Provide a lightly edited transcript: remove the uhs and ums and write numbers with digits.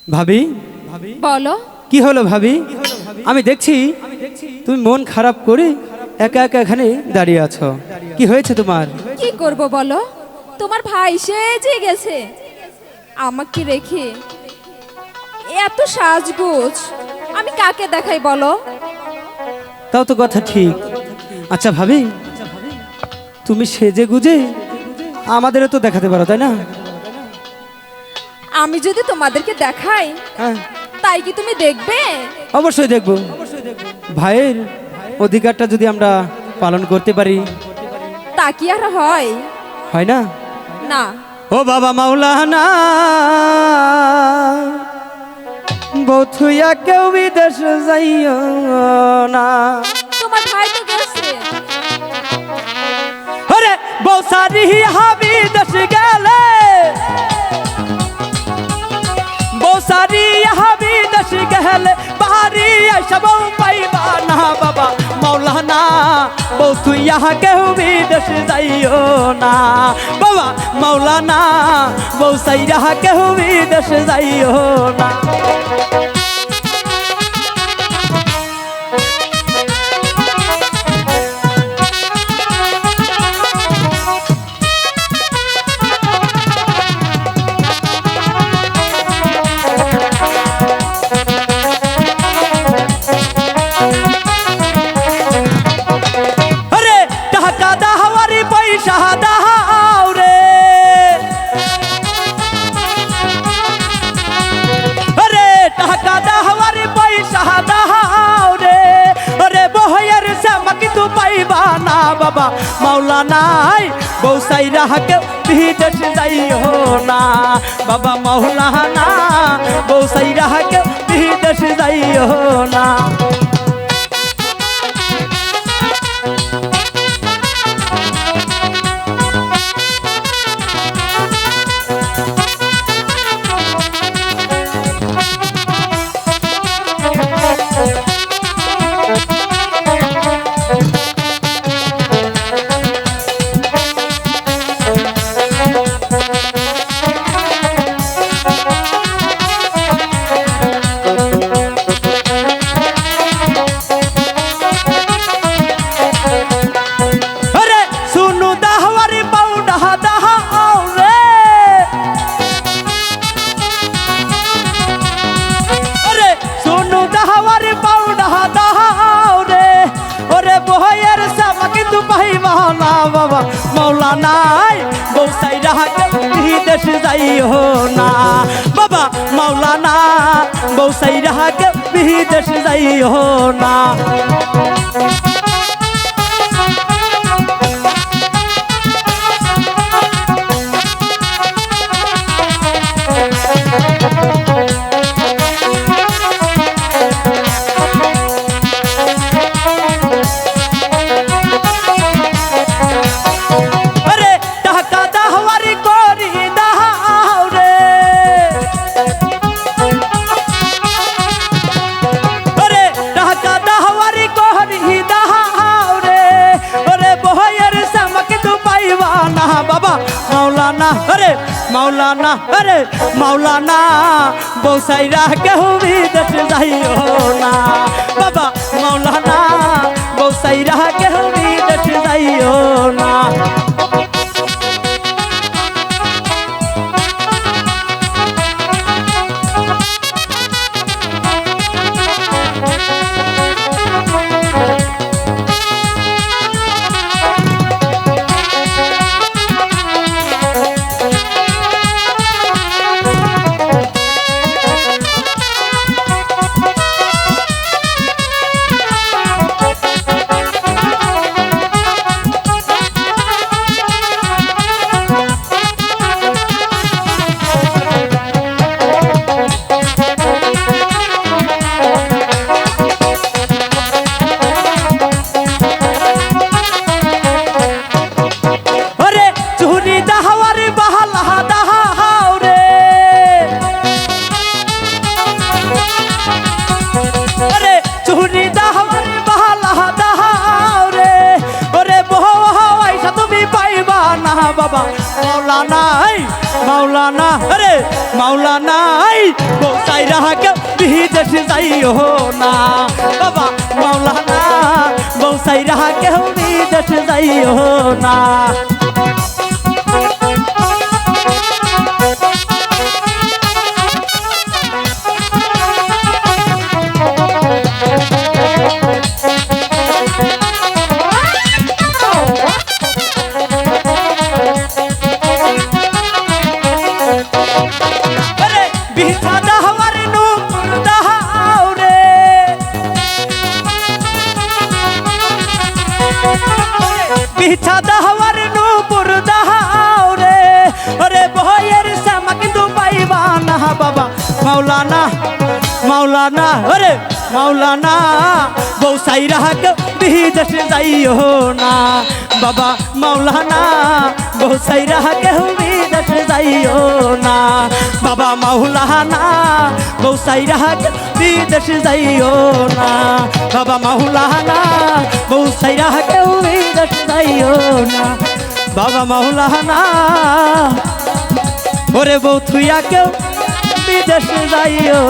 ভাবি বলো। কি হলো ভাবি? আমি দেখছি তুমি মন খারাপ করে একা একা এখানে দাঁড়িয়ে আছো। কি হয়েছে তোমার? কি করব বলো, তোমার ভাই সেজে গেছে আমাকে রেখে। এত সাজগোজ আমি কাকে দেখাই বলো? তাও তো কথা ঠিক। আচ্ছা ভাবি, তুমি সেজে গুজে আমাদেরও তো দেখাতে পারো, তাই না? আমি যদি তোমাদেরকে দেখাই হ্যাঁ, তাই কি তুমি দেখবে? অবশ্যই দেখবো। ভাইয়ের অধিকারটা যদি আমরা পালন করতে পারি, তা কি আর হয়? হয় না? না। ও বাবা মাওলানা, বথুয়া কেউ বিদেশ যাইও না। তোমার ভাই তো গেছে। আরে বৌসারি হাবি দেশ গেলে, বৌসারি হাবি দেশ গেলে বাহারি সব পাইবা না বাবা মাওলানা, বৌথুয়া কেউ বিদেশ যাইও না বাবা মাওলানা, বৌসাইরা কেউ বিদেশ যাইও না। বাবা মাওলানাই বৌসাইরা কে বিদেশ যাইও না বাবা মাওলানা, বৌসাইরা কে বিদেশ যাইও না। বাবা মাওলানাই বৌসাইরা কে বিদেশ যাইও না বাবা মাওলানা, বৌসাইরা কে বিদেশ যাইও না। মাওলানা আরে মাওলানা, আরে মাওলানা, বৌসাইরা কেউ বিদেশ যাইও না বাবা মাওলানা, বৌসাইরা কেউ বিদেশ যাইও না। বাবা মাওলানা, মাওলানা, আরে মাওলানা, বৌসাই বিদেশ যাইও না বাবা মাওলানা বউ সাইরা কেউ বিদেশ যাইও না বিছা দাওয়ার নূপুর দাও রে বিছা দাওয়ার নূপুর দাও রে ওরে বহের শ্যামা কিন্তু পাইবা না বাবা মাওলানা মাওলানা ওরে মাওলানা বউ সাইরা কেউ বিদেশ যাইও না বাবা মাওলানা বউ সাইরা কেউ বিদেশ যাইও না বাবা মাওলানা বউ সাইরা কেউ বিদেশ যাইও না বাবা মাওলানা বউ সাইরা কেউ বিদেশ যাইও না বাবা মাওলানা ওরে বউ থুইয়া কেউ বিদেশ যাইও